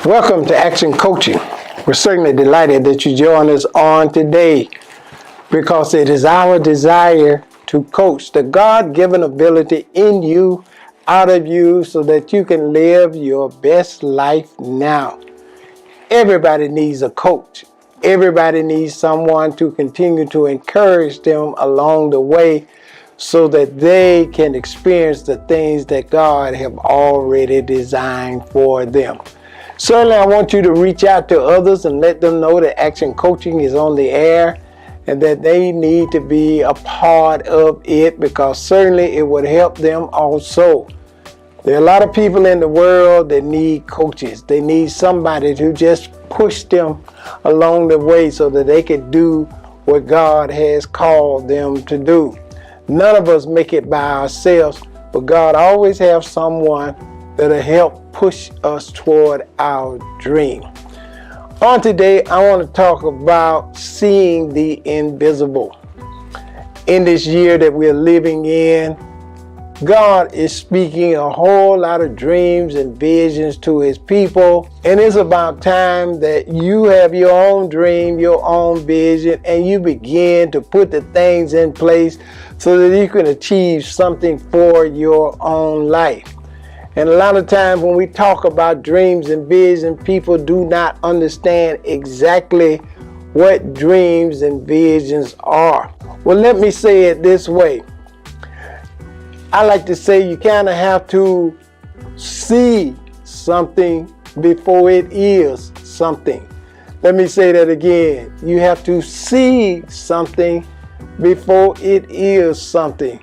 Welcome to Action Coaching. We're certainly delighted that you join us on today because it is our desire to coach the God-given ability in you, out of you, so that you can live your best life now. Everybody needs a coach. Everybody needs someone to continue to encourage them along the way so that they can experience the things that God have already designed for them. Certainly, I want you to reach out to others and let them know that Action Coaching is on the air and that they need to be a part of it, because certainly it would help them also. There are a lot of people in the world that need coaches. They need somebody to just push them along the way so that they can do what God has called them to do. None of us make it by ourselves, but God always has someone that'll help push us toward our dream. On today, I want to talk about seeing the invisible. In this year that we're living in, God is speaking a whole lot of dreams and visions to his people, and it's about time that you have your own dream, your own vision, and you begin to put the things in place so that you can achieve something for your own life. And a lot of times when we talk about dreams and visions, people do not understand exactly what dreams and visions are. Well, let me say it this way. I like to say you kind of have to see something before it is something. Let me say that again. You have to see something before it is something.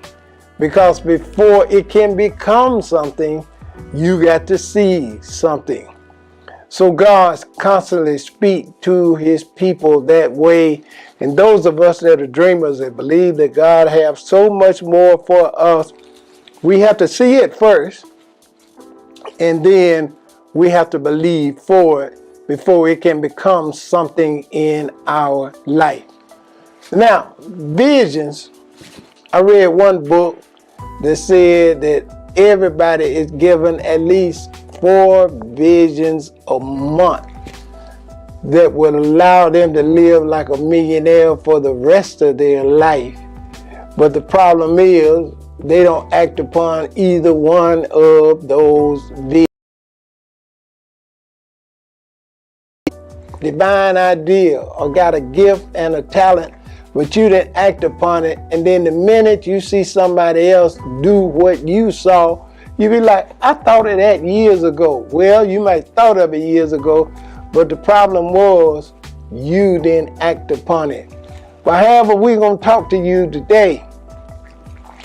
Because before it can become something, you got to see something. So God constantly speaks to his people that way. And those of us that are dreamers that believe that God has so much more for us, we have to see it first, and then we have to believe for it before it can become something in our life. Now, visions, I read one book that said that everybody is given at least 4 visions a month that will allow them to live like a millionaire for the rest of their life. But the problem is they don't act upon either one of those visions. Divine idea or got a gift and a talent, but you didn't act upon it, and then the minute you see somebody else do what you saw, you be like, I thought of that years ago. Well, you might have thought of it years ago, but the problem was you didn't act upon it. But however, we're going to talk to you today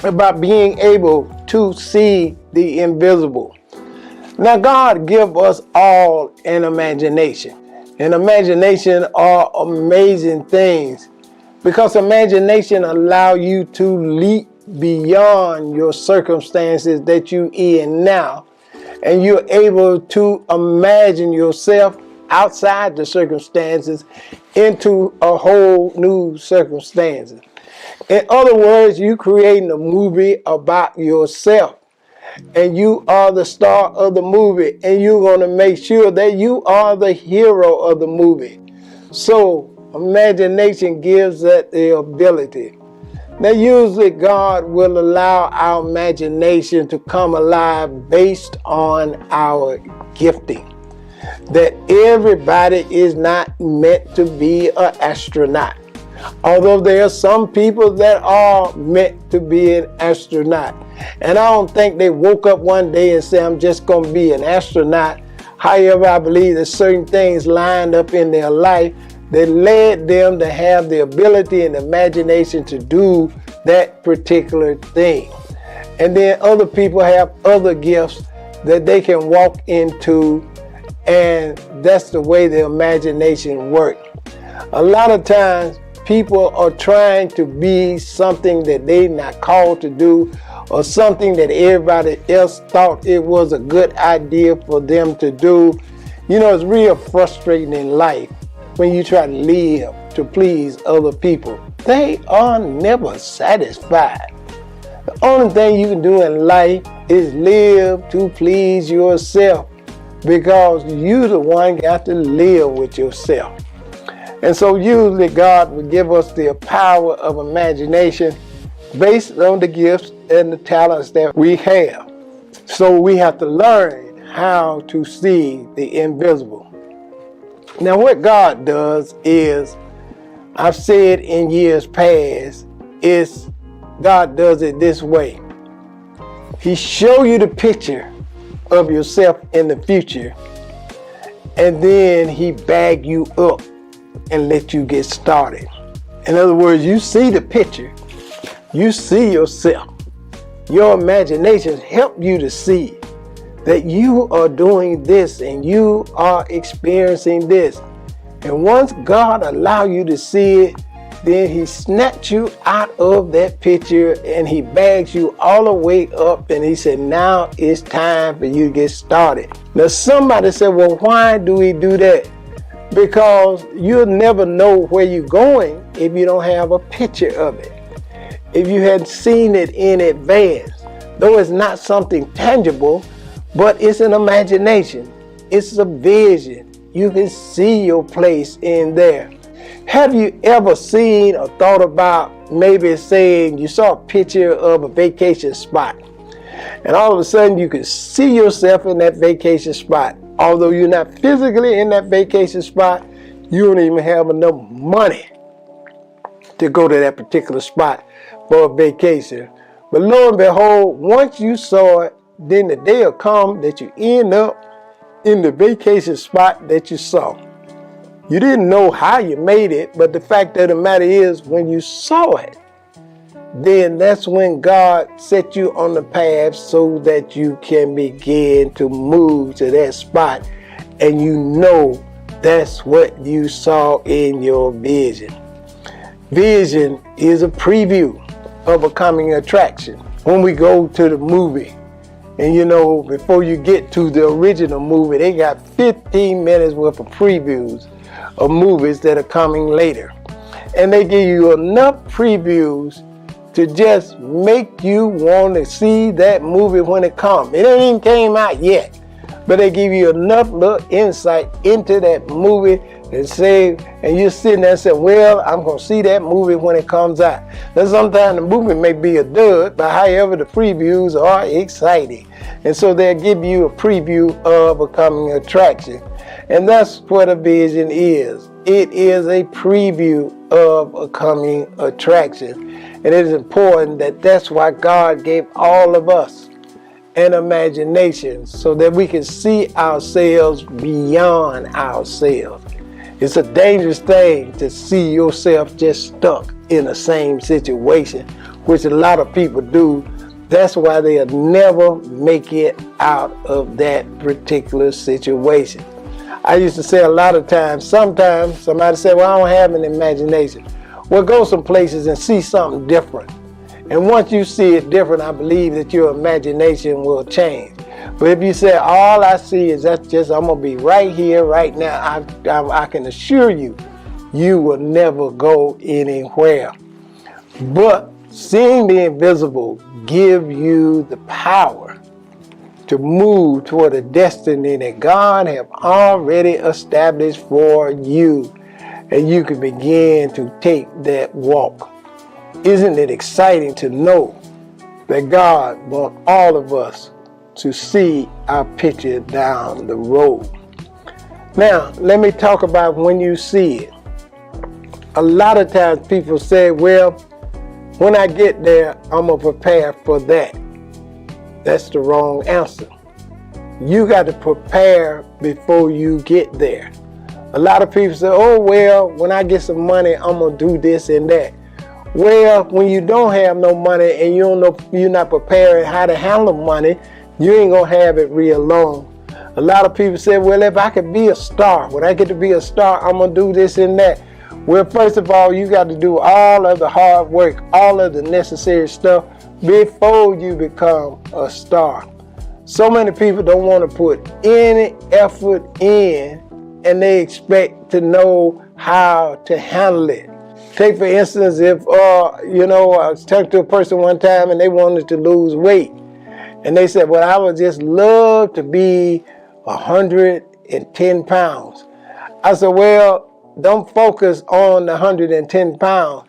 about being able to see the invisible. Now, God give us all an imagination. And imagination are amazing things, because imagination allow you to leap beyond your circumstances that you in now, and you're able to imagine yourself outside the circumstances into a whole new circumstances. In other words, you creating a movie about yourself, and you are the star of the movie, and you're going to make sure that you are the hero of the movie. So imagination gives that the ability. Now, usually God will allow our imagination to come alive based on our gifting. That everybody is not meant to be an astronaut. Although there are some people that are meant to be an astronaut. And I don't think they woke up one day and said, I'm just going to be an astronaut. However, I believe that certain things lined up in their life that led them to have the ability and imagination to do that particular thing. And then other people have other gifts that they can walk into, and that's the way the imagination works. A lot of times people are trying to be something that they're not called to do, or something that everybody else thought it was a good idea for them to do. You know, it's real frustrating in life when you try to live to please other people. They are never satisfied. The only thing you can do in life is live to please yourself. because you the one got to live with yourself. And so usually God will give us the power of imagination based on the gifts and the talents that we have. So we have to learn how to see the invisible. Now what God does is, I've said in years past, is God does it this way. He show you the picture of yourself in the future, and then he bag you up and let you get started. In other words, you see the picture, you see yourself. Your imagination help you to see that you are doing this and you are experiencing this. And once God allow you to see it, then he snatch you out of that picture and he bags you all the way up, and he said, now it's time for you to get started. Now somebody said, well, why do we do that? Because you'll never know where you're going if you don't have a picture of it. If you hadn't seen it in advance, though it's not something tangible, but it's an imagination. It's a vision. You can see your place in there. Have you ever seen or thought about maybe saying you saw a picture of a vacation spot, and all of a sudden you can see yourself in that vacation spot? Although you're not physically in that vacation spot, you don't even have enough money to go to that particular spot for a vacation. But lo and behold, once you saw it, then the day will come that you end up in the vacation spot that you saw. You didn't know how you made it, but the fact of the matter is, when you saw it, then that's when God set you on the path so that you can begin to move to that spot, and you know that's what you saw in your vision. Vision is a preview of a coming attraction. When we go to the movie, and you know, before you get to the original movie, they got 15 minutes worth of previews of movies that are coming later. And they give you enough previews to just make you want to see that movie when it comes. It ain't even came out yet, but they give you enough little insight into that movie and say, and you're sitting there and say, well, I'm going to see that movie when it comes out. Now sometimes the movie may be a dud, but however the previews are exciting. And so they'll give you a preview of a coming attraction. And that's what a vision is. It is a preview of a coming attraction. And it is important that that's why God gave all of us an imagination, so that we can see ourselves beyond ourselves. It's a dangerous thing to see yourself just stuck in the same situation, which a lot of people do. That's why they'll never make it out of that particular situation. I used to say a lot of times, sometimes somebody said, well, I don't have an imagination. Well, go some places and see something different. And once you see it different, I believe that your imagination will change. But if you say, all I see is that's just, I'm going to be right here, right now, I can assure you, you will never go anywhere. But seeing the invisible give you the power to move toward a destiny that God have already established for you, and you can begin to take that walk. Isn't it exciting to know that God wants all of us to see our picture down the road? Now, let me talk about when you see it. A lot of times people say, well, when I get there, I'm going to prepare for that. That's the wrong answer. You got to prepare before you get there. A lot of people say, oh, well, when I get some money, I'm going to do this and that. Well, when you don't have no money and you don't know, you're not preparing how to handle money, you ain't going to have it real long. A lot of people say, well, if I could be a star, when I get to be a star, I'm going to do this and that. Well, first of all, you got to do all of the hard work, all of the necessary stuff before you become a star. So many people don't want to put any effort in, and they expect to know how to handle it. Take, for instance, if, I was talking to a person one time and they wanted to lose weight. And they said, well, I would just love to be 110 pounds. I said, well, don't focus on the 110 pounds.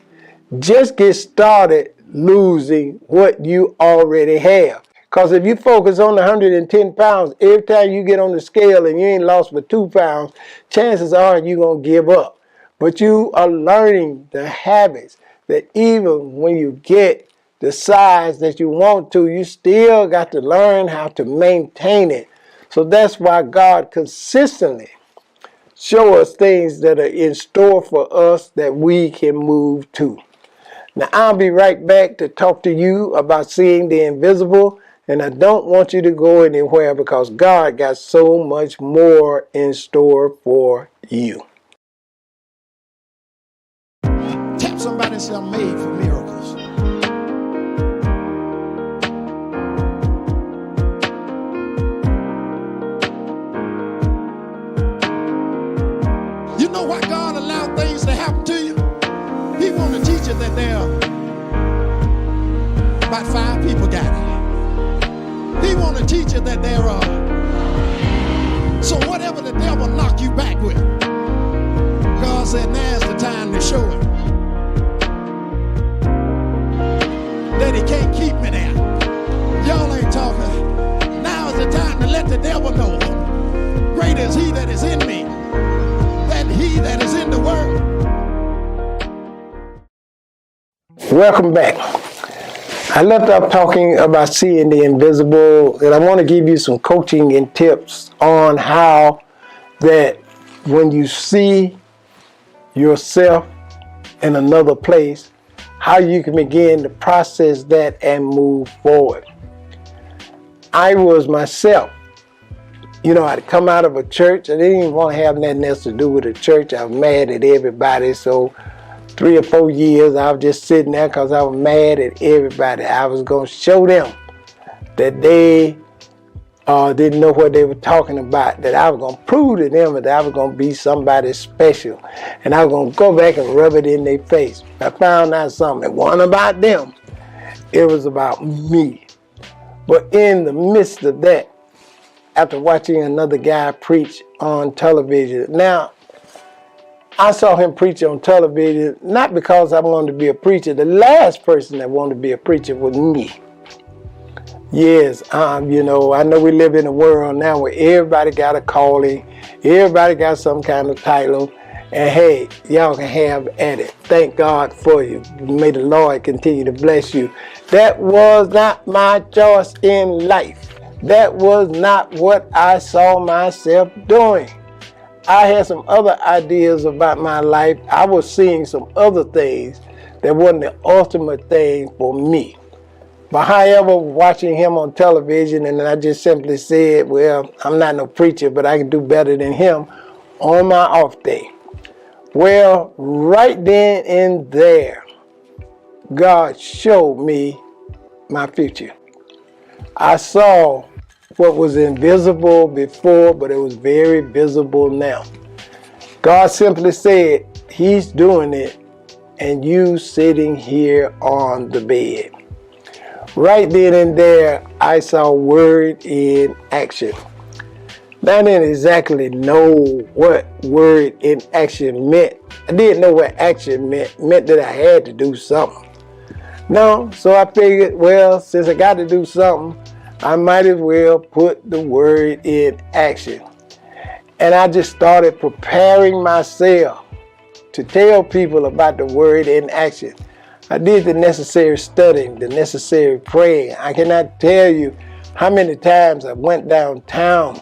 Just get started losing what you already have. Because if you focus on the 110 pounds, every time you get on the scale and you ain't lost but 2 pounds, chances are you're going to give up. But you are learning the habits that even when you get the size that you want to, you still got to learn how to maintain it. So that's why God consistently show us things that are in store for us that we can move to. Now, I'll be right back to talk to you about seeing the invisible, and I don't want you to go anywhere because God got so much more in store for you. Tap somebody and say, I'm made for miracles. You know why God allowed things to happen to you? He want to teach you that there are about 5 people got it. He want to teach you that there are. So whatever the devil knock you back with, God said now's the time to show him that he can't keep me there. Y'all ain't talking. Now is the time to let the devil know greater is he that is in me than he that is in the world. Welcome back. I left off talking about seeing the invisible, and I want to give you some coaching and tips on how that when you see yourself in another place, how you can begin to process that and move forward. I was myself. You know, I'd come out of a church. I didn't even want to have nothing else to do with the church. I was mad at everybody. So 3 or 4 years, I was just sitting there because I was mad at everybody. I was going to show them that they didn't know what they were talking about, that I was going to prove to them that I was going to be somebody special. And I was going to go back and rub it in their face. I found out something. It wasn't about them. It was about me. But in the midst of that, after watching another guy preach on television, now, I saw him preach on television, not because I wanted to be a preacher. The last person that wanted to be a preacher was me. Yes, you know, I know we live in a world now where everybody got a calling, everybody got some kind of title, and hey, y'all can have at it. Thank God for you. May the Lord continue to bless you. That was not my choice in life. That was not what I saw myself doing. I had some other ideas about my life. I was seeing some other things that wasn't the ultimate thing for me. But however, watching him on television, and I just simply said, well, I'm not no preacher, but I can do better than him on my off day. Well, right then and there, God showed me my future. I saw what was invisible before, but it was very visible now. God simply said, he's doing it, and you sitting here on the bed. Right then and there, I saw word in action. Now, I didn't exactly know what word in action meant. I didn't know what action meant that I had to do something. No, so I figured, well, since I got to do something, I might as well put the word in action. And I just started preparing myself to tell people about the word in action. I did the necessary studying, the necessary praying. I cannot tell you how many times I went downtown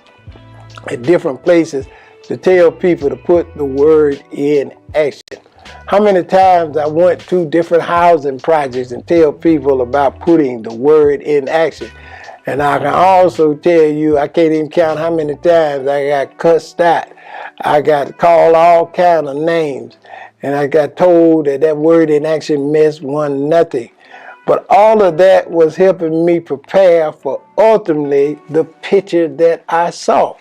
at different places to tell people to put the word in action. How many times I went to different housing projects and tell people about putting the word in action. And I can also tell you, I can't even count how many times I got cussed out. I got called all kind of names. And I got told that that word in action meant nothing. But all of that was helping me prepare for ultimately the picture that I saw.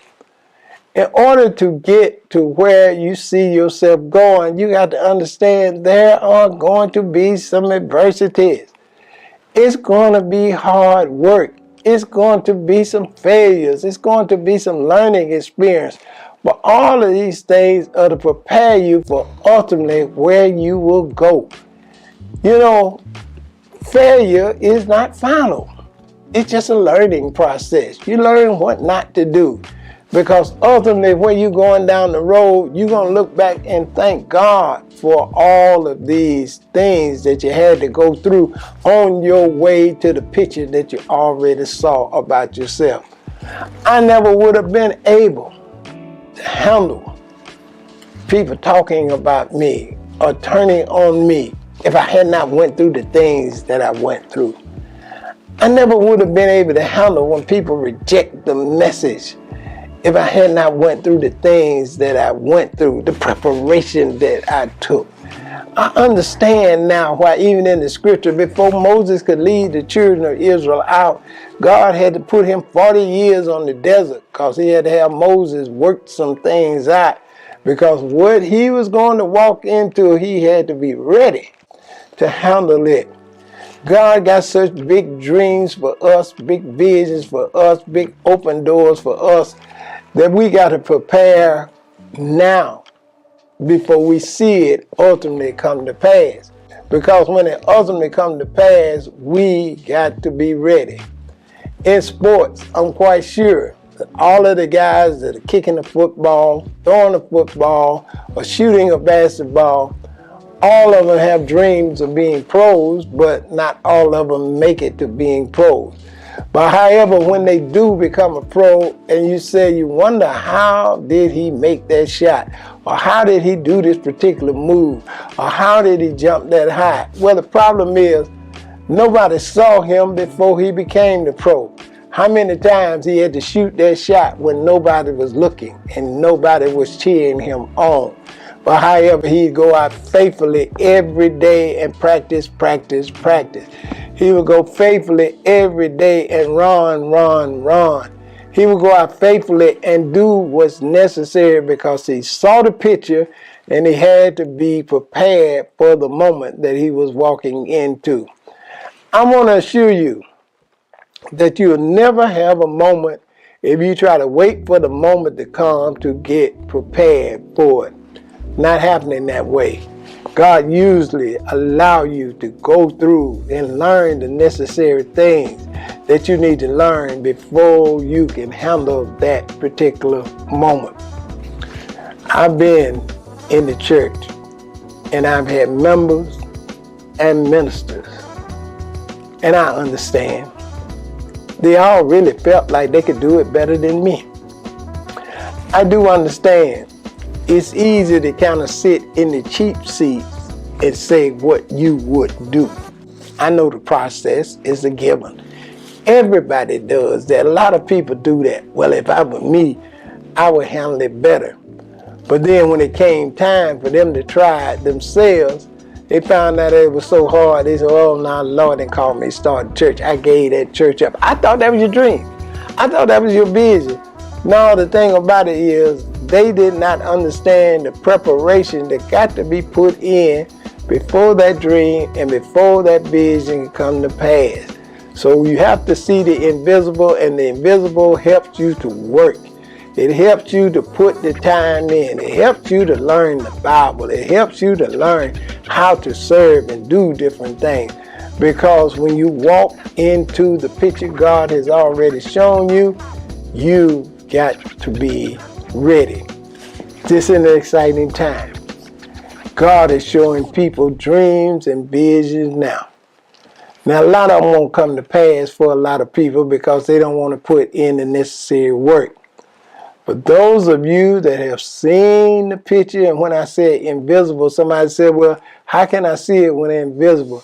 In order to get to where you see yourself going, you got to understand there are going to be some adversities. It's going to be hard work. It's going to be some failures. It's going to be some learning experience. But all of these things are to prepare you for ultimately where you will go. You know, failure is not final. It's just a learning process. You learn what not to do. Because ultimately, when you're going down the road, you're going to look back and thank God for all of these things that you had to go through on your way to the picture that you already saw about yourself. I never would have been able to handle people talking about me or turning on me if I had not went through the things that I went through. I never would have been able to handle when people reject the message if I had not went through the things that I went through, the preparation that I took. I understand now why even in the scripture, before Moses could lead the children of Israel out, God had to put him 40 years on the desert because he had to have Moses work some things out. Because what he was going to walk into, he had to be ready to handle it. God got such big dreams for us, big visions for us, big open doors for us, that we got to prepare now before we see it ultimately come to pass. Because when it ultimately comes to pass, we got to be ready. In sports, I'm quite sure that all of the guys that are kicking the football, throwing the football, or shooting a basketball, all of them have dreams of being pros, but not all of them make it to being pros. But however, when they do become a pro and you say, you wonder how did he make that shot? Or how did he do this particular move? Or how did he jump that high? Well, the problem is nobody saw him before he became the pro. How many times he had to shoot that shot when nobody was looking and nobody was cheering him on? But however, he'd go out faithfully every day and practice. He would go faithfully every day and run. He would go out faithfully and do what's necessary because he saw the picture and he had to be prepared for the moment that he was walking into. I want to assure you that you'll never have a moment if you try to wait for the moment to come to get prepared for it. Not happening that way. God usually allow you to go through and learn the necessary things that you need to learn before you can handle that particular moment. I've been in the church and I've had members and ministers, and I understand. They all really felt like they could do it better than me. I do understand. It's easy to kind of sit in the cheap seats and say what you would do. I know the process is a given. Everybody does that. A lot of people do that. Well, if I were me, I would handle it better. But then when it came time for them to try it themselves, they found out it was so hard. They said, oh, now Lord didn't call me to start a church. I gave that church up. I thought that was your dream. I thought that was your vision. No, the thing about it is they did not understand the preparation that got to be put in before that dream and before that vision can come to pass. So you have to see the invisible, and the invisible helps you to work. It helps you to put the time in. It helps you to learn the Bible. It helps you to learn how to serve and do different things. Because when you walk into the picture God has already shown you, you got to be ready. This is an exciting time. God is showing people dreams and visions now. Now, a lot of them won't come to pass for a lot of people because they don't want to put in the necessary work. But those of you that have seen the picture, and when I say invisible, somebody said, well, how can I see it when it's invisible?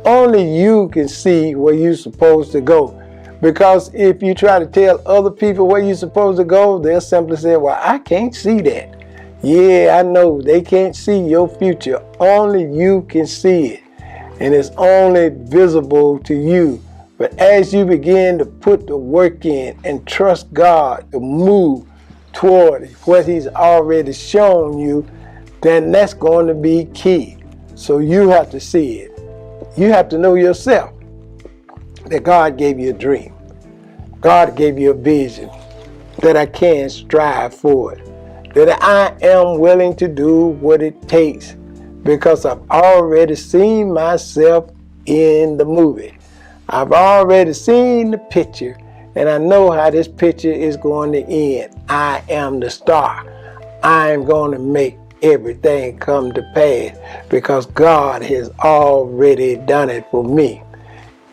Only you can see where you're supposed to go. Because if you try to tell other people where you're supposed to go, they'll simply say, well, I can't see that. Yeah, I know. They can't see your future. Only you can see it. And it's only visible to you. But as you begin to put the work in and trust God to move toward what He's already shown you, then that's going to be key. So you have to see it. You have to know yourself that God gave you a dream. God gave you a vision that I can strive for it, that I am willing to do what it takes because I've already seen myself in the movie. I've already seen the picture, and I know how this picture is going to end. I am the star. I am going to make everything come to pass because God has already done it for me.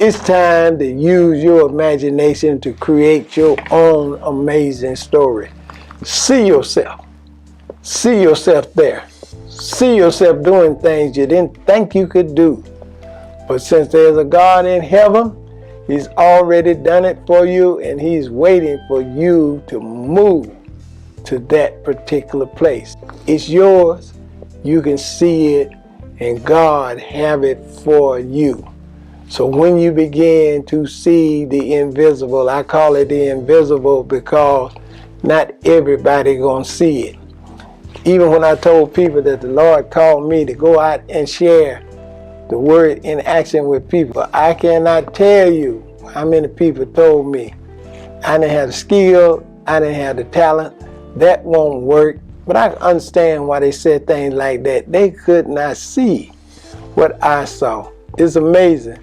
It's time to use your imagination to create your own amazing story. See yourself. See yourself there. See yourself doing things you didn't think you could do. But since there's a God in heaven, He's already done it for you, and He's waiting for you to move to that particular place. It's yours. You can see it, and God have it for you. So when you begin to see the invisible, I call it the invisible because not everybody gonna see it. Even when I told people that the Lord called me to go out and share the word in action with people, I cannot tell you how many people told me, I didn't have the skill, I didn't have the talent, that won't work. But I understand why they said things like that. They could not see what I saw. It's amazing.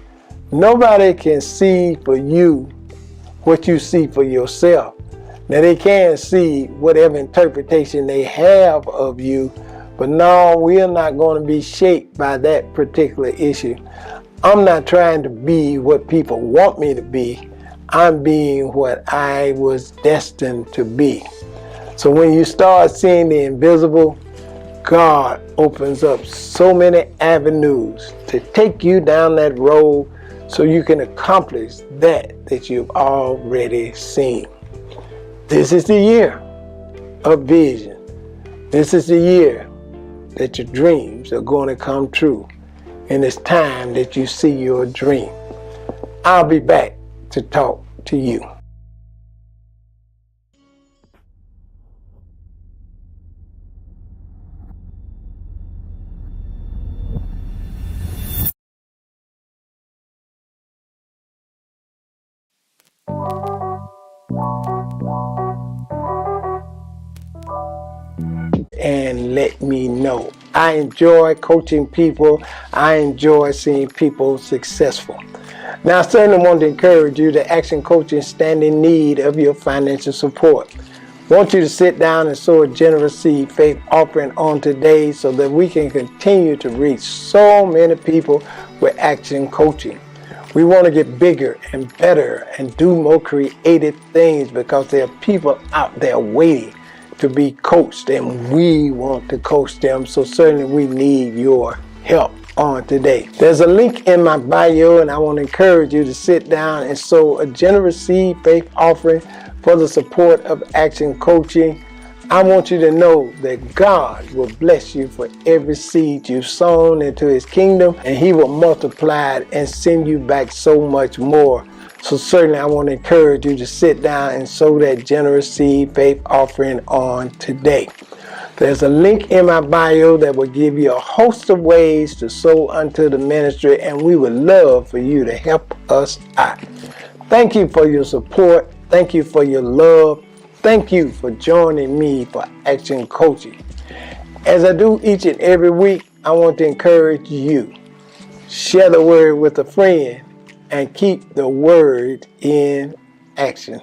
Nobody can see for you what you see for yourself. Now they can see whatever interpretation they have of you, but no, we are not going to be shaped by that particular issue. I'm not trying to be what people want me to be. I'm being what I was destined to be. So when you start seeing the invisible, God opens up so many avenues to take you down that road so you can accomplish that you've already seen. This is the year of vision. This is the year that your dreams are going to come true. And it's time that you see your dream. I'll be back to talk to you. And let me know. I enjoy coaching people. I enjoy seeing people successful. Now, I certainly want to encourage you that Action Coaching stand in need of your financial support. I want you to sit down and sow a generous seed faith offering on today so that we can continue to reach so many people with Action Coaching. We want to get bigger and better and do more creative things because there are people out there waiting to be coached, and we want to coach them, so certainly we need your help on today. There's a link in my bio, and I want to encourage you to sit down and sow a generous seed faith offering for the support of Action Coaching. I want you to know that God will bless you for every seed you've sown into His kingdom, and He will multiply it and send you back so much more. So certainly I want to encourage you to sit down and sow that generous seed faith offering on today. There's a link in my bio that will give you a host of ways to sow unto the ministry, and we would love for you to help us out. Thank you for your support. Thank you for your love. Thank you for joining me for Action Coaching. As I do each and every week, I want to encourage you. Share the word with a friend and keep the word in action.